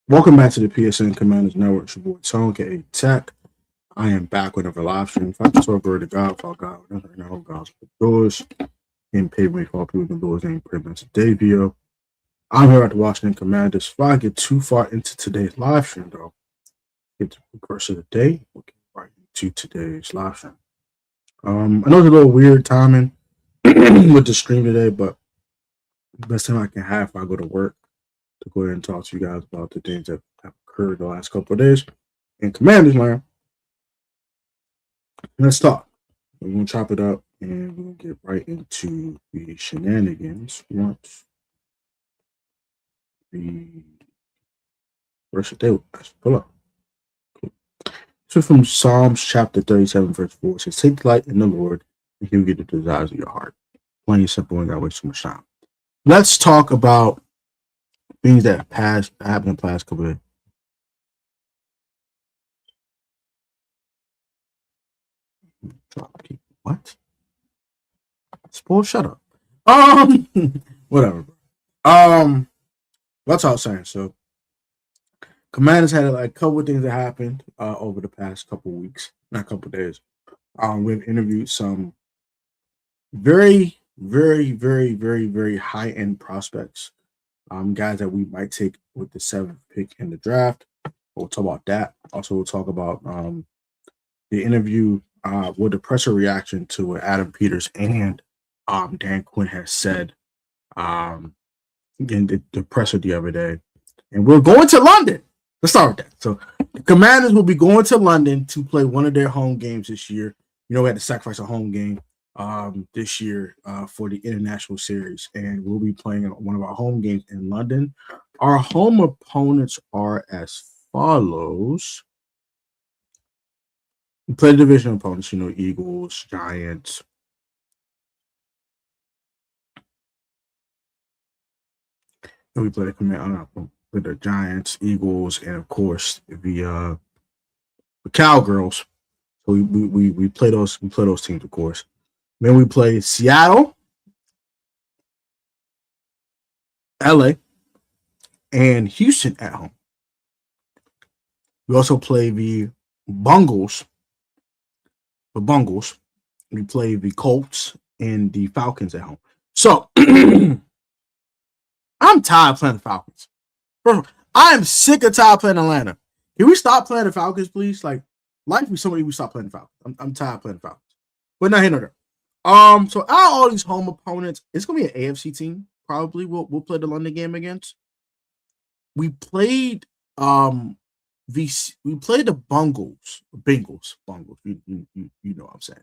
Welcome back to the PSN Commanders Network. It's your boy Tone, aka Tech. I am back with another live stream. If I just talk to God, for God, and I hope God's for doors and pave me for all people can doors ain't pretty much Davio. I'm here at the Washington Commanders. If I get too far into today's live stream, though, get to the first of the day, we'll get right into today's live stream. I know it's a little weird timing with the stream today, but the best time I can have if I go to work to go ahead and talk to you guys about the things that have occurred the last couple of days in Commanders land. Let's talk. We're gonna chop it up and we're gonna get right into the shenanigans once the first day was pull up. Cool. So from Psalms chapter 37, verse 4, it says, "Take delight in the Lord, and he'll get the desires of your heart." Plain and simple, and that waste too much time. Let's talk about things that happened in the past couple of days. What? Spoil, shut up. Whatever. That's all I'm saying. So, Commanders had like a couple of things that happened over the past couple of weeks, not a couple of days. We've interviewed some very, very, very, very, very high end prospects, guys that we might take with the 7th pick in the draft. We'll talk about that. Also, we'll talk about the interview with the pressure reaction to what Adam Peters and Dan Quinn has said in the presser the other day. And we're going to London. Let's start with that. So the Commanders will be going to London to play one of their home games this year. You know, we had to sacrifice a home game this year for the international series, and we'll be playing one of our home games in London. Our home opponents are as follows. We play the division opponents, you know, Eagles, Giants. And we play the Giants, Eagles, and of course the Cowgirls. So we play those teams, of course. Then we play Seattle, LA, and Houston at home. We also play the Bungles. The Bungles. We play the Colts and the Falcons at home. So I'm tired of playing the Falcons. Bro, I am sick of tired of playing Atlanta. Can we stop playing the Falcons, please? Like, life be somebody we stop playing the Falcons. I'm tired of playing the Falcons. But not here nor there. So out of all these home opponents, it's gonna be an AFC team. Probably we'll play the London game against. We played we played the Bengals. You know what I'm saying.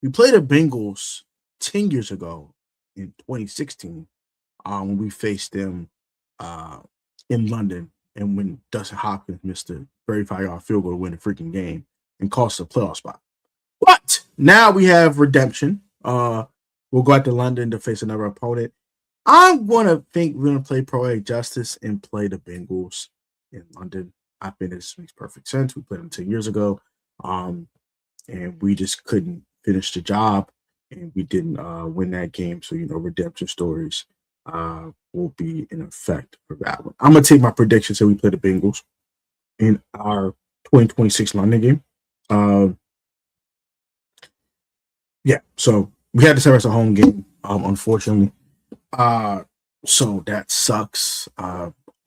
We played the Bengals 10 years ago in 2016 when we faced them in London, and when Dustin Hopkins missed a 35-yard field goal to win the freaking game and cost a playoff spot. But now we have redemption. We'll go out to London to face another opponent. I'm gonna think we're gonna play Poetic Justice and play the Bengals in London. I think this makes perfect sense. We played them 10 years ago, and we just couldn't finish the job, and we didn't win that game. So, you know, redemption stories will be in effect for that one. I'm gonna take my prediction. So we play the Bengals in our 2026 London game. Yeah, so we had to serve as a home game, unfortunately. So that sucks.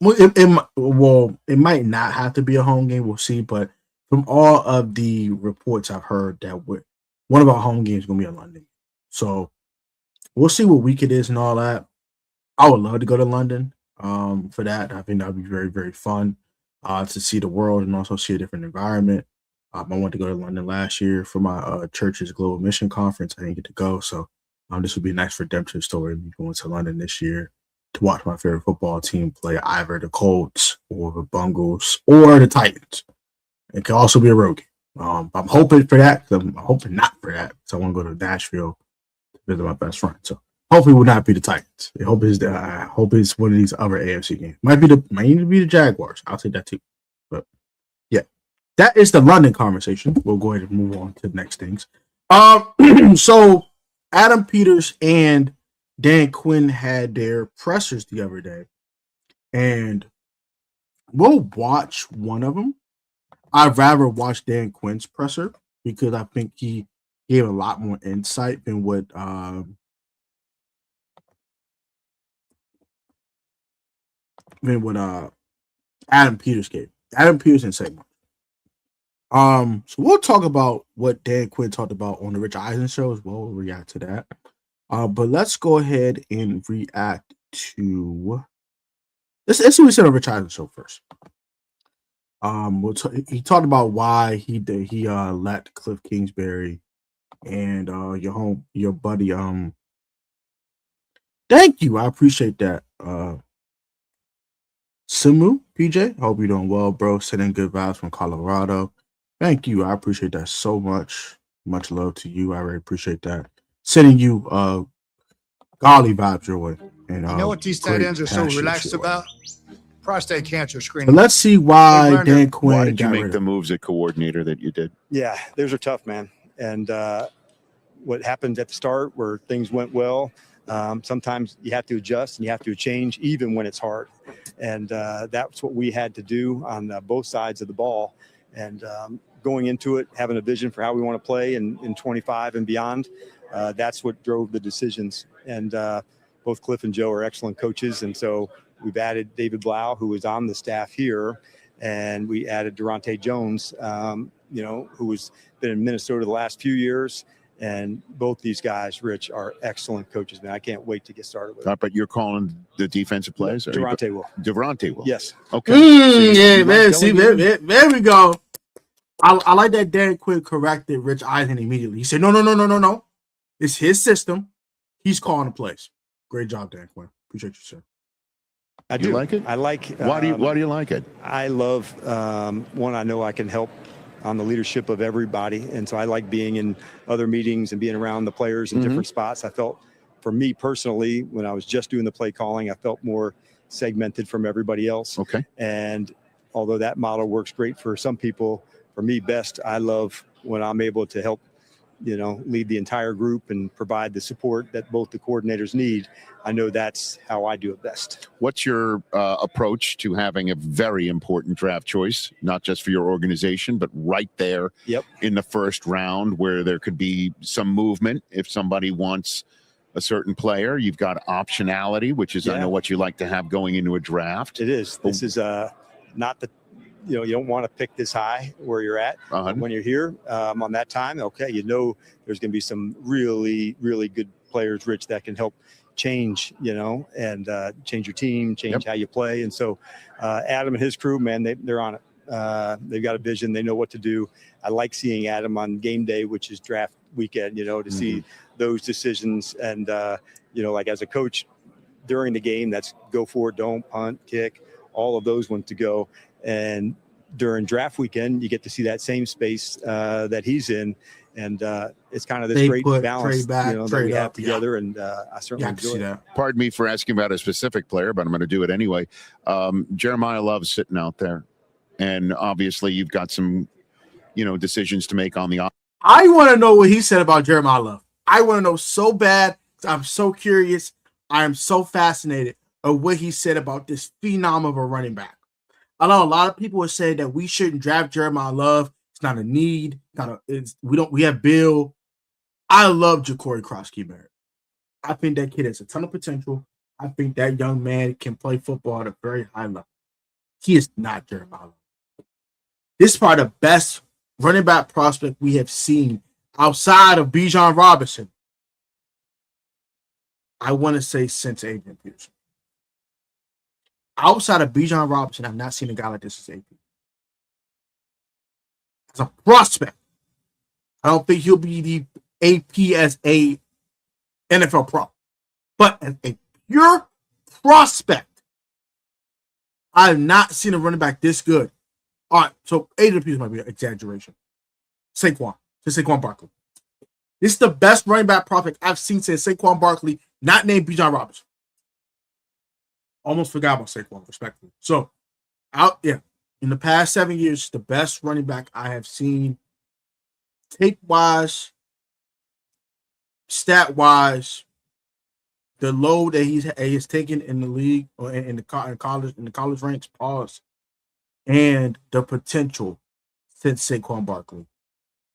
It might not have to be a home game. We'll see. But from all of the reports I've heard, that one of our home games is going to be in London. So we'll see what week it is and all that. I would love to go to London for that. I think that would be very, very fun to see the world and also see a different environment. I wanted to go to London last year for my church's global mission conference. I didn't get to go. So this would be a nice redemption story. Me going to London this year to watch my favorite football team play either the Colts or the Bungles or the Titans. It could also be a road game. I'm hoping for that. I'm hoping not for that. So I want to go to Nashville to visit my best friend. So hopefully it will not be the Titans. I hope it's one of these other AFC games. Might even be the Jaguars. I'll take that too. But yeah, that is the London conversation. We'll go ahead and move on to the next things. So Adam Peters and Dan Quinn had their pressers the other day, and We'll watch one of them. I'd rather watch Dan Quinn's presser because I think he gave a lot more insight than what Adam Peters gave. Adam Peters didn't say much. So we'll talk about what Dan Quinn talked about on the Rich Eisen show as well. We'll react to that. But let's go ahead and react to let's see what he said on Rich Eisen show first. He talked about why he let Cliff Kingsbury and your buddy. Thank you, I appreciate that. Simu PJ, hope you're doing well, bro. Sending good vibes from Colorado. Thank you, I appreciate that so much. Much love to you. I really appreciate that. Sending you golly vibes your way. And you know what these tight ends are so relaxed about? Prostate cancer screening. But let's see why Dan Quinn. Why did you make the moves at coordinator that you did? Yeah, those are tough, man. And what happened at the start where things went well, sometimes you have to adjust and you have to change even when it's hard. And that's what we had to do on both sides of the ball. And going into it, having a vision for how we want to play in 25 and beyond, that's what drove the decisions. And both Cliff and Joe are excellent coaches. And so we've added David Blau, who is on the staff here, and we added Durante Jones, who has been in Minnesota the last few years. And both these guys, Rich, are excellent coaches, man. I can't wait to get started with it. But you're calling the defensive plays? Durante will. Durante will? Yes. Okay. Yeah, man. See, there we go. I like that Dan Quinn corrected Rich Eisen immediately. He said, no. It's his system. He's calling the plays. Great job, Dan Quinn. Appreciate you, sir. I do. You like it? I like. Why do you like it? I love one. I know I can help on the leadership of everybody, and so I like being in other meetings and being around the players in different spots. I felt, for me personally, when I was just doing the play calling, I felt more segmented from everybody else. Okay. And although that model works great for some people, for me best, I love when I'm able to help, lead the entire group and provide the support that both the coordinators need. I know that's how I do it best. What's your approach to having a very important draft choice, not just for your organization, but right there in the first round where there could be some movement if somebody wants a certain player? You've got optionality, which is, I know, what you like to have going into a draft. It is. This is not the, you don't want to pick this high where you're at when you're here on that time. Okay, there's going to be some really, really good players, Rich, that can help change, and change your team, change how you play. And so Adam and his crew, man, they're on it. They've got a vision. They know what to do. I like seeing Adam on game day, which is draft weekend, to see those decisions. And, like as a coach during the game, that's go for it, don't punt, kick, all of those want to go. And during draft weekend, you get to see that same space that he's in. And it's kind of this great balance that we have together. And I certainly enjoy that. Pardon me for asking about a specific player, but I'm going to do it anyway. Jeremiah Love's sitting out there. And obviously you've got some, decisions to make on the. I want to know what he said about Jeremiah Love. I want to know so bad. I'm so curious. I am so fascinated of what he said about this phenom of a running back. I know a lot of people have said that we shouldn't draft Jeremiah Love. It's not a need. We have Bill. I love Ja'Cory Cross-Keybert. I think that kid has a ton of potential. I think that young man can play football at a very high level. He is not Jeremiah Love. This is probably the best running back prospect we have seen outside of Bijan Robinson. I want to say since Adrian Peterson. Outside of Bijan Robinson, I've not seen a guy like this as AP. As a prospect, I don't think he'll be the AP as a NFL pro. But as a pure prospect, I have not seen a running back this good. All right, so Adrian Peterson might be an exaggeration. Saquon Barkley. This is the best running back prospect I've seen since Saquon Barkley, not named Bijan Robinson. Almost forgot about Saquon, respectfully. So, in the past 7 years, the best running back I have seen, tape-wise, stat-wise, the load that he has taken in the league or in the college ranks. Pause. and the potential since Saquon Barkley.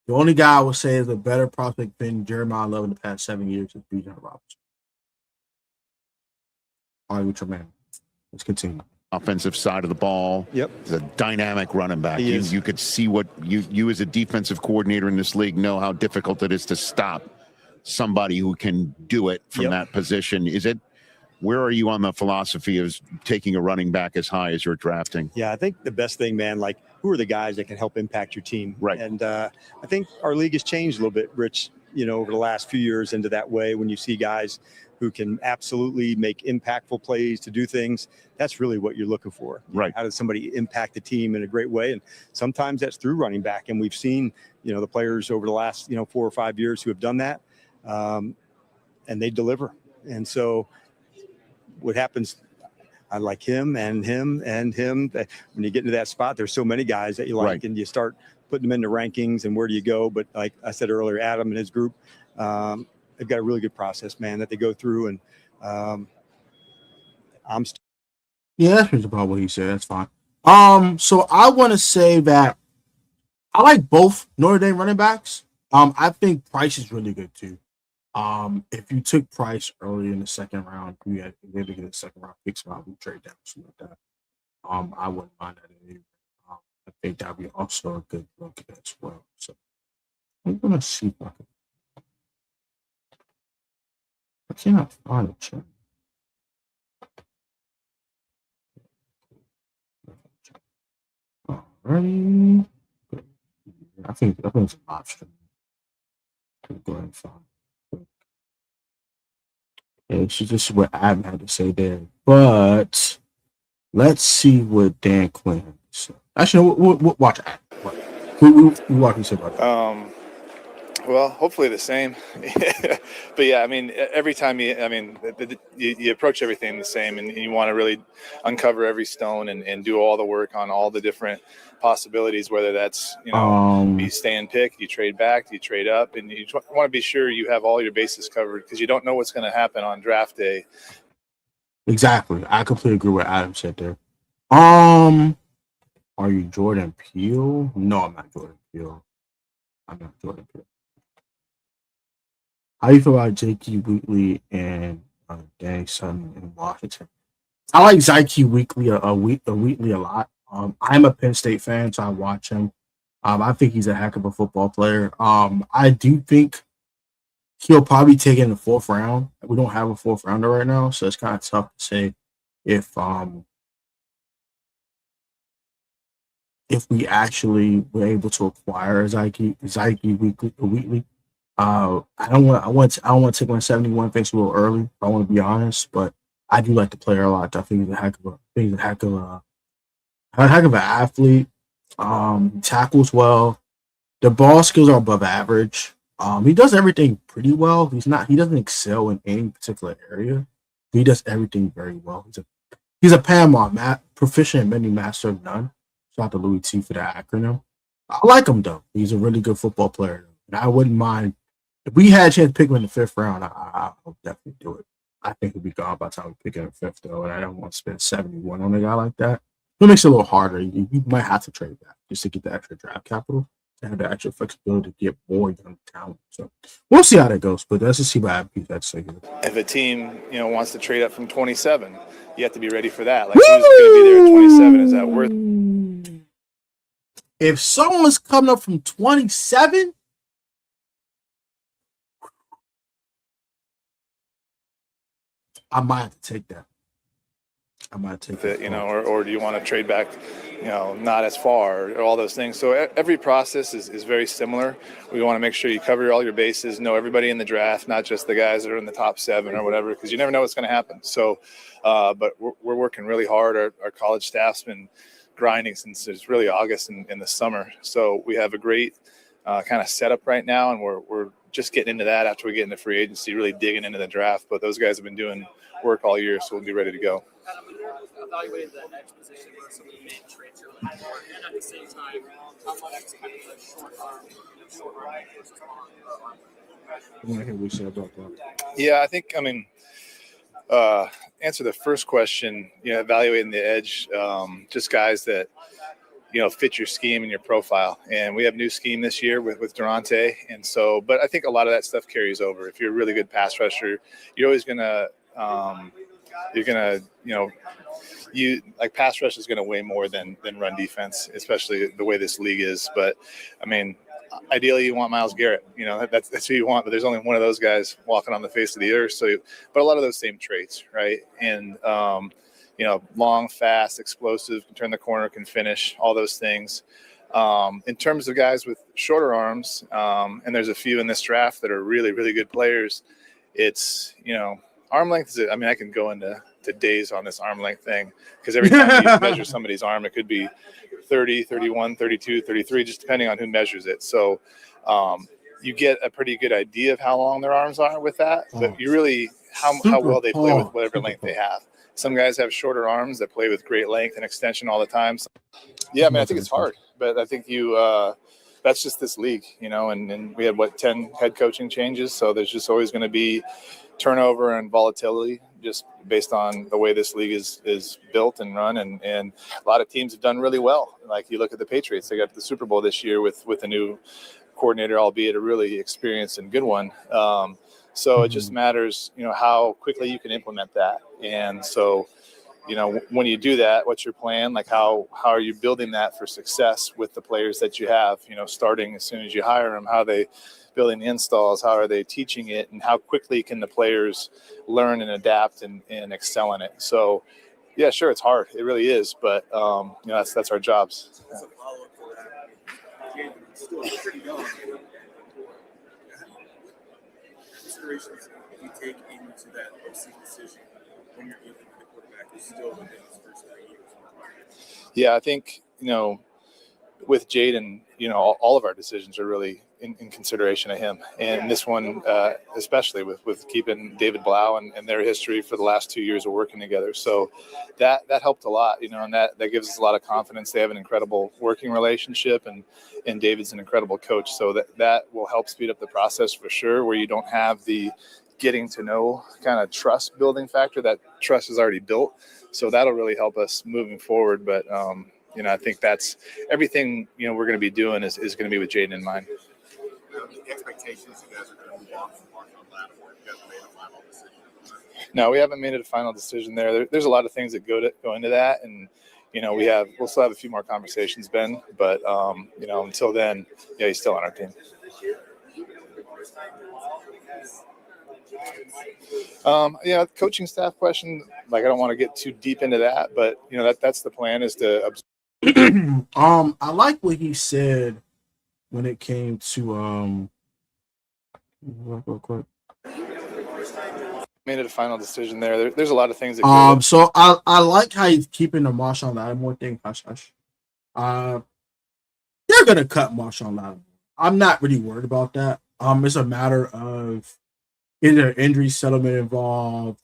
The only guy I would say is a better prospect than Jeremiah Love in the past 7 years is Bijan Robinson. All right, with your man. Let's continue. Offensive side of the ball. Yep. He's a dynamic running back. You could see what you as a defensive coordinator in this league know how difficult it is to stop somebody who can do it from that position. Where are you on the philosophy of taking a running back as high as you're drafting? Yeah, I think the best thing, man, like who are the guys that can help impact your team? Right. And I think our league has changed a little bit, Rich, over the last few years into that way when you see guys who can absolutely make impactful plays to do things. That's really what you're looking for. Right. How does somebody impact the team in a great way? And sometimes that's through running back. And we've seen, the players over the last, 4 or 5 years who have done that, and they deliver. And so what happens, I like him and him and him. When you get into that spot, there's so many guys that you like, and you start putting them into rankings and where do you go? But like I said earlier, Adam and his group, they've got a really good process, man, that they go through. And that's about what he said. That's fine. So I want to say that I like both Notre Dame running backs. I think Price is really good too. If you took Price early in the second round, you had maybe get a second round picks around, we trade down something like that. I wouldn't mind that either. I think that'd be also a good look as well. So I'm gonna see if I cannot find it. Alrighty. I think it's an option. Go ahead and find it. Yeah, it's just what Adam had to say there. But let's see what Dan Quinn had to say. Actually, we'll watch Adam. What can you say about that? Well, hopefully the same. But yeah, I mean, every time you approach everything the same, and you want to really uncover every stone and do all the work on all the different possibilities, whether that's, you stay in pick, you trade back, you trade up, and you want to be sure you have all your bases covered because you don't know what's going to happen on draft day. Exactly. I completely agree with what Adam said there. Are you Jordan Peele? No, I'm not Jordan Peele. How do you feel about J.K. Wheatley and Danny Sutton in Washington? I like J.K. Wheatley Wheatley a lot. I'm a Penn State fan, so I watch him. I think he's a heck of a football player. I do think he'll probably take it in the 4th round. We don't have a 4th rounder right now, so it's kind of tough to say if we actually were able to acquire J.K. Wheatley. I don't want to take 171. Thanks a little early. I want to be honest, but I do like the player a lot. I think he's a heck of an athlete. Tackles well. The ball skills are above average. He does everything pretty well. He doesn't excel in any particular area. He does everything very well. He's a Panama proficient in many, master of none. Shout out to Louis T for that acronym. I like him though. He's a really good football player, and I wouldn't mind if we had a chance to pick him in the 5th round. I would definitely do it. I think he'll be gone by the time we pick him in the 5th though, and I don't want to spend 71 on a guy like that. It makes it a little harder. You might have to trade back just to get the extra draft capital and have the extra flexibility to get more young talent. So we'll see how that goes. But let's just see what happens. If a team, wants to trade up from 27, you have to be ready for that. Like, who's going to be there at 27? Is that worth it? If someone's coming up from 27, I might have to take that. Or do you want to trade back, not as far, or all those things. So every process is very similar. We want to make sure you cover all your bases, know everybody in the draft, not just the guys that are in the top 7 or whatever, because you never know what's going to happen. So, but we're working really hard. Our college staff's been grinding since it's really August in the summer. So we have a great kind of setup right now, and we're just getting into that after we get into free agency, really digging into the draft. But those guys have been doing work all year, so we'll be ready to go. Evaluating the next position where some of the main traits are looking for, and at the same time, how much kind of like short arm versus long arm. Yeah, I think, answer the first question, evaluating the edge, just guys that fit your scheme and your profile. And we have new scheme this year with Durante. And so, but I think a lot of that stuff carries over. If you're a really good pass rusher, you're always going to, pass rush is going to weigh more than run defense, especially the way this league is. But I mean, ideally you want Myles Garrett, that's who you want, but there's only one of those guys walking on the face of the earth. So, but a lot of those same traits, right? And, long, fast, explosive, can turn the corner, can finish, all those things. In terms of guys with shorter arms, and there's a few in this draft that are really, really good players, it's, arm length is, I can go into days on this arm length thing, because every time you measure somebody's arm, it could be 30, 31, 32, 33, just depending on who measures it. So you get a pretty good idea of how long their arms are with that, but you really, how well they play with whatever length they have. Some guys have shorter arms that play with great length and extension all the time. So, yeah, I think it's hard, but I think that's just this league, and we had 10 head coaching changes. So there's just always going to be turnover and volatility just based on the way this league is built and run. And a lot of teams have done really well. Like you look at the Patriots, they got to the Super Bowl this year with a new coordinator, albeit a really experienced and good one. So it just matters, how quickly you can implement that. And so, when you do that, what's your plan? Like how are you building that for success with the players that you have, starting as soon as you hire them? How are they building the installs? How are they teaching it? And how quickly can the players learn and adapt and excel in it? So, yeah, sure, it's hard. It really is. But, that's our jobs. As a follow-up for that, still pretty young. Considerations you take into that decision when you're dealing with the quarterback who's still within his first 3 years? Yeah, I think, with Jaden, all of our decisions are really in consideration of him. And this one, especially with keeping David Blau and their history for the last 2 years of working together. So that helped a lot, and that gives us a lot of confidence. They have an incredible working relationship, and David's an incredible coach. So that will help speed up the process for sure, where you don't have the getting to know kind of trust building factor. That trust is already built. So that'll really help us moving forward. But, I think that's everything, we're going to be doing is going to be with Jaden in mind. The expectations you guys are going to move on from Marshawn Lattimore. You guys made a final decision? No, we haven't made a final decision there. There's a lot of things that go into that, and we'll still have a few more conversations, Ben. But until then, yeah, he's still on our team. Coaching staff question. I don't want to get too deep into that, but that's the plan is to. I like what he said when it came to real quick. Made it a final decision there. There's a lot of things that so I like how he's keeping the Marshawn Lattimore thing hush hush. They're gonna cut Marshawn Lattimore. I'm not really worried about that. It's a matter of, is there injury settlement involved?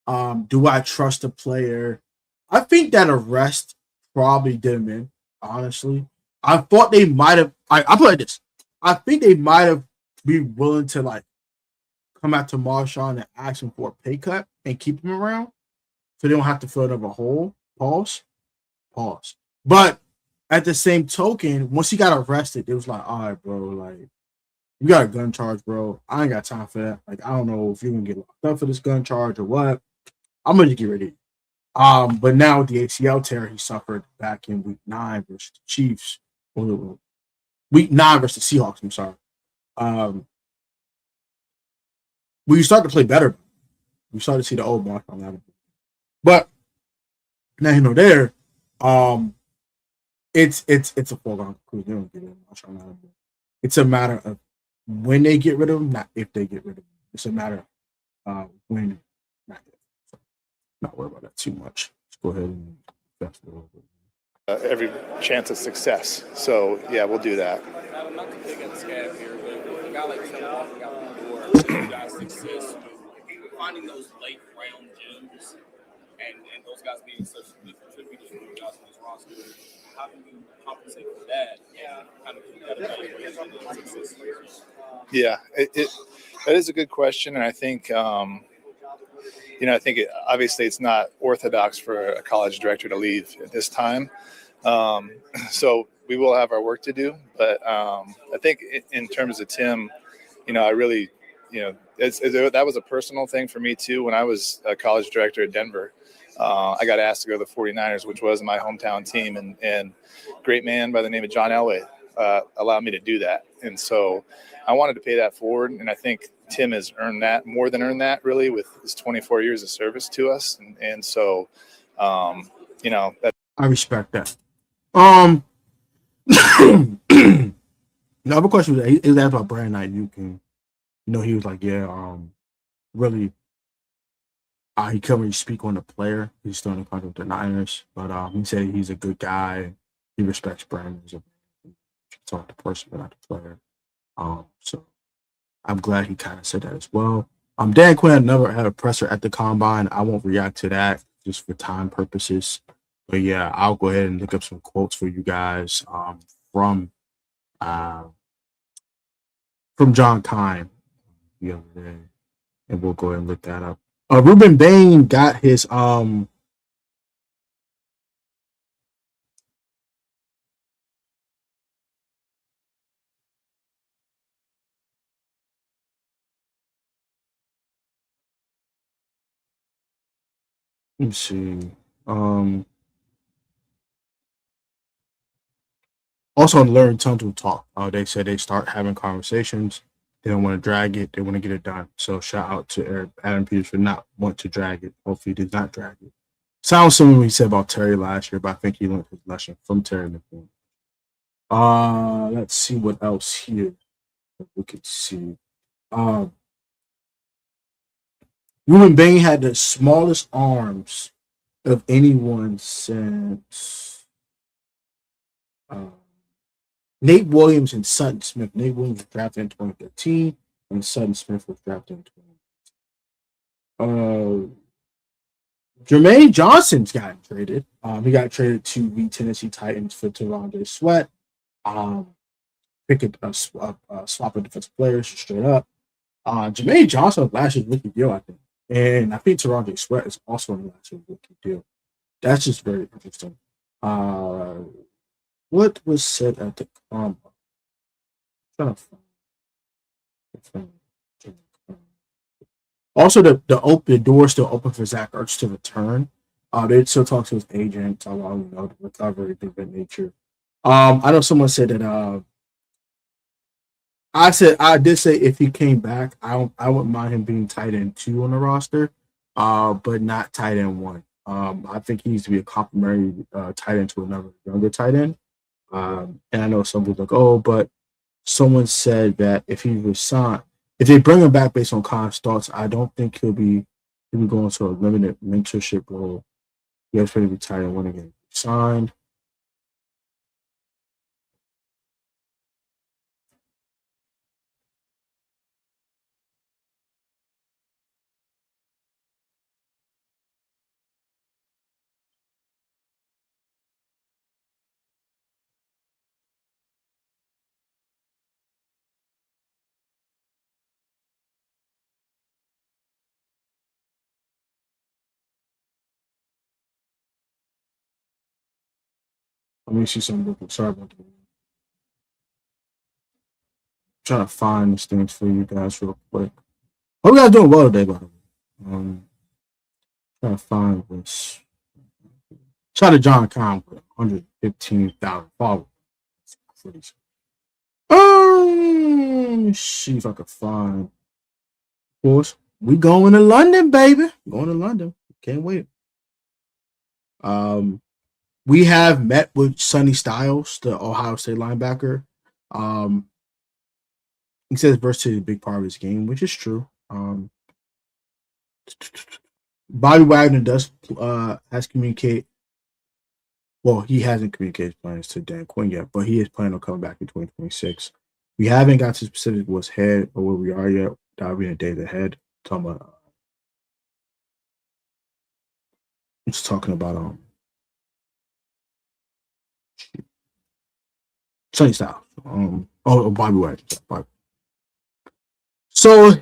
Do I trust the player? I think that arrest probably did him in, honestly. I thought they might have. I put it this. I think they might have been willing to come out to Marshawn and ask him for a pay cut and keep him around, so they don't have to fill another hole. Pause. But at the same token, once he got arrested, it was like, all right, bro, you got a gun charge, bro. I ain't got time for that. I don't know if you're gonna get locked up for this gun charge or what. I'm gonna get rid of it. But now with the ACL tear he suffered back in week 9 versus the Chiefs, or week 9 versus the Seahawks, I'm sorry. We start to play better. We start to see the old mark on that. But now there, it's a foregone conclusion. They don't get much on that. It's a matter of when they get rid of him, not if they get rid of him. It's a matter of when, not if. So, not worry about that too much. Let's go ahead and fast forward. Every chance of success. So, yeah, we'll do that. I'm not to pick at the scab here, but a guy like Trevor walking out the door, you guys' success with finding those late round gems and those guys being such good contributors for you guys on this roster. How do you compensate for that and kind of keep that evaluation and success? Yeah, that is a good question, and I think obviously it's not orthodox for a college director to leave at this time. So we will have our work to do. But I think in terms of Tim, I really, that was a personal thing for me too. When I was a college director at Denver, I got asked to go to the 49ers, which was my hometown team, and great man by the name of John Elway allowed me to do that. And so I wanted to pay that forward. And I think Tim has more than earned that really with his 24 years of service to us. And so, that I respect that. The other question was asked about Brandon Ayuk, and he was like, yeah, really, he couldn't really speak on the player. He's still in the contract with the Niners, but he said he's a good guy. He respects Brandon. He's talk the person, but not the player. So I'm glad he kind of said that as well. Dan Quinn never had a presser at the combine. I won't react to that just for time purposes. But yeah, I'll go ahead and look up some quotes for you guys from John Kine the other day, and we'll go ahead and look that up. Ruben Bain got his let me see. Also on Learn Tunnel Talk, they said they start having conversations. They don't want to drag it. They want to get it done. So shout out to Adam Peters for not want to drag it. Hopefully he does not drag it. Sounds similar to what he said about Terry last year, but I think he learned his lesson from Terry McLaurin. Let's see what else here we could see. Ruben Bain had the smallest arms of anyone since Nate Williams and Sutton Smith. Nate Williams was drafted in 2013, and Sutton Smith was drafted in 2013. Jermaine Johnson's gotten traded. He got traded to the Tennessee Titans for T'Vondre Sweat. Pick a swap of defensive players straight up. Jermaine Johnson was last year's rookie deal, I think. And I think T'Vondre Sweat is also on the last year's rookie deal. That's just very interesting. What was said at the combine? Also, the door still open for Zach Ertz to return. They still talk to his agent, talk about the recovery, things of that nature. I know someone said that. I did say if he came back, I wouldn't mind him being tight end 2 on the roster, but not tight end 1. I think he needs to be a complimentary tight end to another younger tight end. And I know some people like, but someone said that if they bring him back based on Khan's thoughts, I don't think he'll be going to a limited mentorship role. He has to be tight end 1 again. Signed. Let me see something. Sorry about that. I'm trying to find these things for you guys real quick. Hope you guys doing well today, by the way. Trying to find this. Shout out to John Kine with 115,000 followers. Let me see if I can find. Of course, we going to London, baby. Going to London. Can't wait. We have met with Sonny Styles, the Ohio State linebacker. He says versatility is a big part of his game, which is true. Bobby Wagner has communicated. Well, he hasn't communicated plans to Dan Quinn yet, but he is planning on coming back in 2026. We haven't got to specific what's ahead or where we are yet. That'll be in days ahead. I'm just talking about Sonny Styles. Bobby Wagner. So,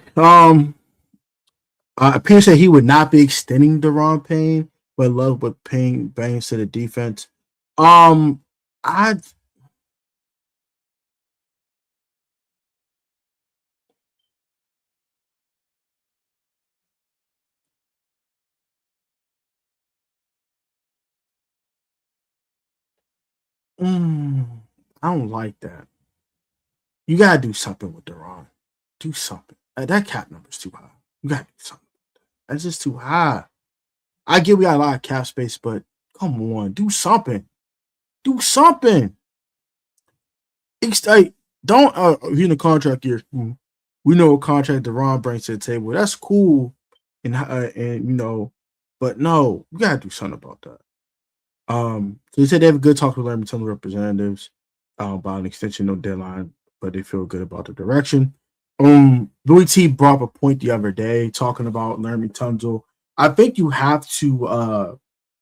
Pierce said he would not be extending Daron Payne, but love what Payne brings to the defense. I I don't like that. You gotta do something with Deron. Do something. That cap number's too high. You gotta do something. That's just too high. I get we got a lot of cap space, but come on, do something. Do something. It's like, don't you're in a contract year. We know what contract Deron brings to the table. That's cool, and you know, but no, you gotta do something about that. So they said they have a good talk with Laremy Tunsil representatives about an extension, no deadline, but they feel good about the direction. Louis T brought up a point the other day talking about Laremy Tunsil. I think you have to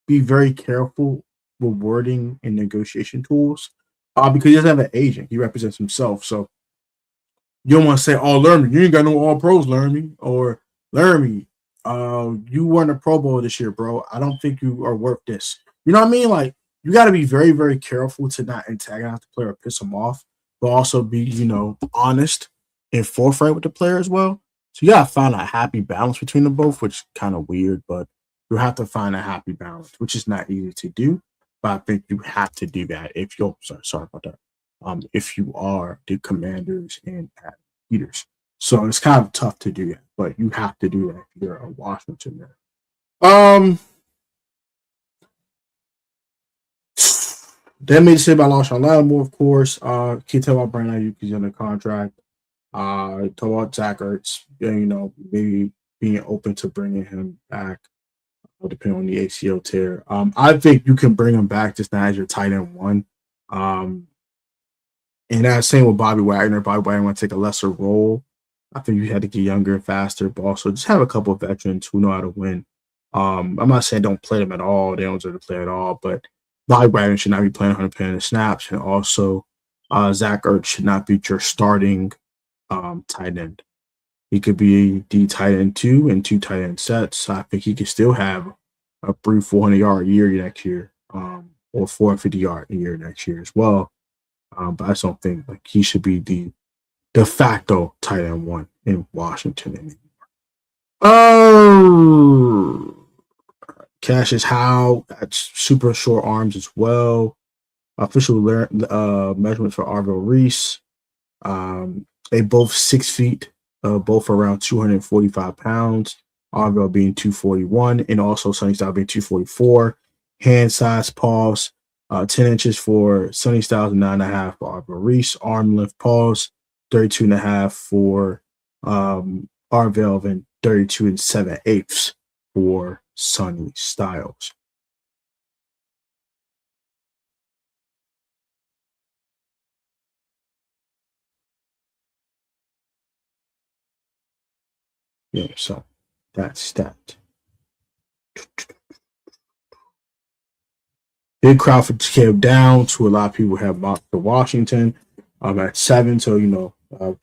be very careful with wording and negotiation tools because he doesn't have an agent. He represents himself. So you don't want to say, oh, Laremy, you ain't got no all pros, Laremy. Or Laremy, you weren't a Pro Bowl this year, bro. I don't think you are worth this. You know what I mean? Like, you got to be very, very careful to not antagonize the player or piss him off, but also be, you know, honest and forthright with the player as well. So you got to find a happy balance between them both, which is kind of weird, but you have to find a happy balance, which is not easy to do. But I think you have to do that if you're sorry about that. If you are the Commanders and Peters. So it's kind of tough to do that, but you have to do that if you're a Washington there. That made it say about LaShawn Lattimore, of course. Can't tell about Brandon Ayuk, he's under contract. Talk about Zach Ertz, you know, maybe being open to bringing him back, depending on the ACL tear. I think you can bring him back just now as your tight end one. And that's same with Bobby Wagner. Bobby Wagner want to take a lesser role. I think you had to get younger and faster, but also just have a couple of veterans who know how to win. I'm not saying don't play them at all. They don't deserve to play at all, but Bobby Wagner should not be playing 100% of the snaps, and also Zach Ertz should not be your starting tight end. He could be the tight end 2 and 2 tight end sets. I think he could still have a 400-yard year next year, or 450-yard year next year as well. But I just don't think like he should be the de facto tight end 1 in Washington anymore. Cassius Howe, that's super short arms as well. Official measurements for Arvell Reese. They both 6 feet, both around 245 pounds. Arvell being 241, and also Sonny Styles being 244. Hand size, paws, 10 inches for Sonny Styles, 9.5 for Arvell Reese. Arm length, paws, 32.5 for Arvell, and 32 7/8 for Sonny Styles. Yeah, so that's that. Big crowd for Caleb Downs, who a lot of people have mocked to Washington at 7. So, you know,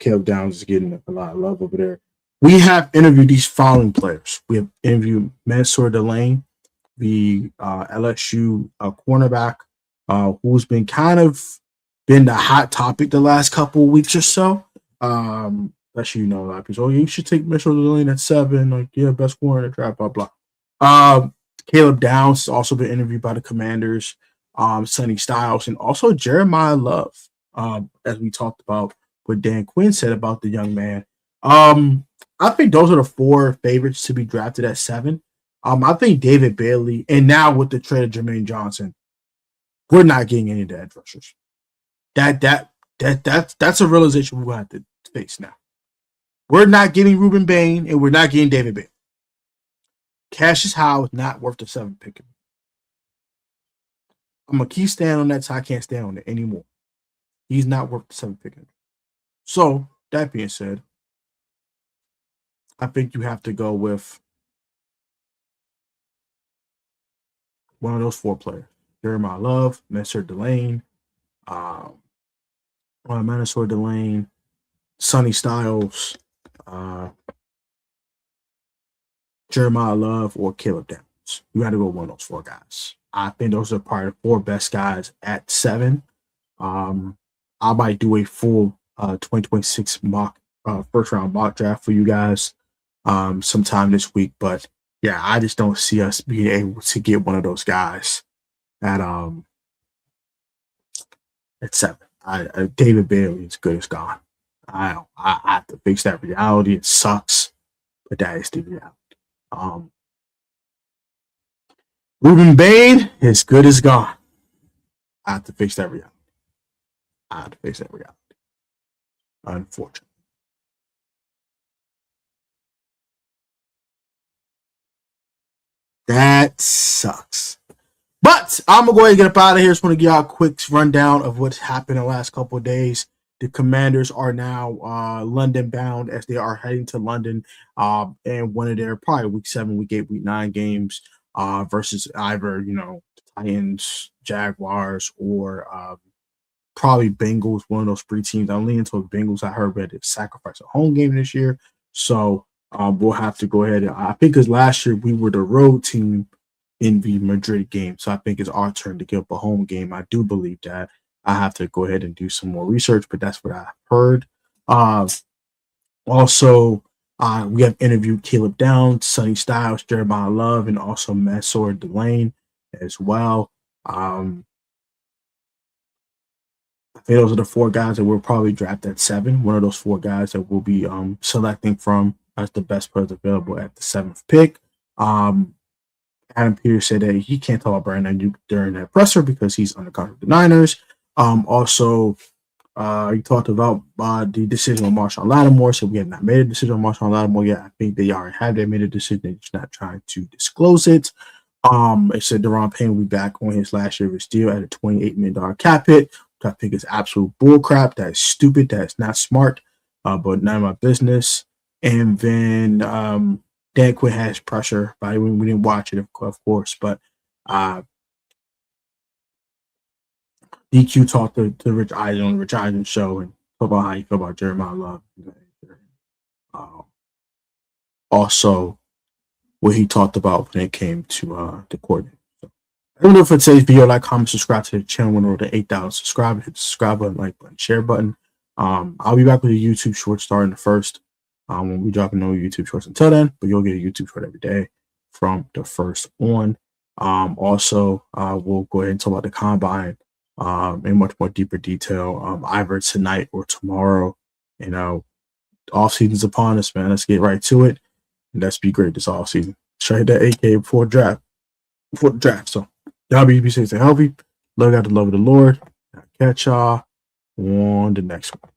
Caleb Downs is getting a lot of love over there. We have interviewed these following players. We have interviewed Mansour Delane, the LSU cornerback, who's been kind of been the hot topic the last couple of weeks or so. Especially, you know, a lot of people, oh, you should take Mansour Delane at 7. Like, yeah, best corner in the draft, blah, blah. Caleb Downs has also been interviewed by the Commanders, Sonny Styles, and also Jeremiah Love, as we talked about what Dan Quinn said about the young man. I think those are the 4 favorites to be drafted at 7. I think David Bailey, and now with the trade of Jermaine Johnson, we're not getting any of the edge rushers. That's a realization we're going to have to face now. We're not getting Ruben Bain, and we're not getting David Bailey. Cassius Howe is not worth the 7th pick. I'm going to keep standing on that, so I can't stand on it anymore. He's not worth the 7th pick. So, that being said, I think you have to go with one of those 4 players. Jeremiah Love, Mansour Delane, Sonny Styles, Jeremiah Love, or Caleb Downs. You got to go one of those 4 guys. I think those are probably the 4 best guys at 7. I might do a full 2026 first round mock draft for you guys sometime this week. But yeah, I just don't see us being able to get one of those guys at 7. David Bailey is good as gone. I have to face that reality. It sucks, but that is the reality. Ruben Bain is good as gone. I have to face that reality. Unfortunately. That sucks. But I'm going to go ahead and get up out of here. Just want to give y'all a quick rundown of what's happened in the last couple of days. The Commanders are now London bound as they are heading to London and one of their probably week 7, week 8, week 9 games versus either, Titans, Jaguars, or probably Bengals, one of those 3 teams. I'm leaning towards Bengals. I heard that they sacrificed a home game this year. So we'll have to go ahead. I think because last year we were the road team in the Madrid game. So I think it's our turn to give up a home game. I do believe that. I have to go ahead and do some more research, but that's what I heard. Also, we have interviewed Caleb Downs, Sonny Styles, Jeremiah Love, and also Mansour Delane as well. I think those are the 4 guys that will probably draft at 7. One of those 4 guys that we'll be selecting from as the best players available at the 7th pick. Adam Peters said that he can't talk about Brandon Ayuk during that presser because he's under contract with the Niners. Also, he talked about the decision on Marshawn Lattimore. So we have not made a decision on Marshawn Lattimore yet. I think they already have made a decision. They're just not trying to disclose it. It said Deron Payne will be back on his last year of his deal at a $28 million cap hit, which I think is absolute bullcrap. That is stupid. That is not smart, but none of my business. And then Dan Quinn has pressure. But we didn't watch it, of course, but DQ talked to Rich Eisen on the Rich Eisen show and talk about how you feel about Jeremiah Love. Also, what he talked about when it came to the coordinator. So, I don't know if today's video, like, comment, subscribe to the channel. When we're to 8,000 subscribers, hit the subscribe button, like button, share button. I'll be back with a YouTube short starting the 1st. We'll be dropping no YouTube shorts until then, but you'll get a YouTube short every day from the 1st on. Also, we'll go ahead and talk about the combine in much more deeper detail either tonight or tomorrow. Off season's upon us, man. Let's get right to it. And let's be great this off season. Try that 8K before the draft. So y'all be safe and healthy. Love God, the love of the Lord. I'll catch y'all on the next one.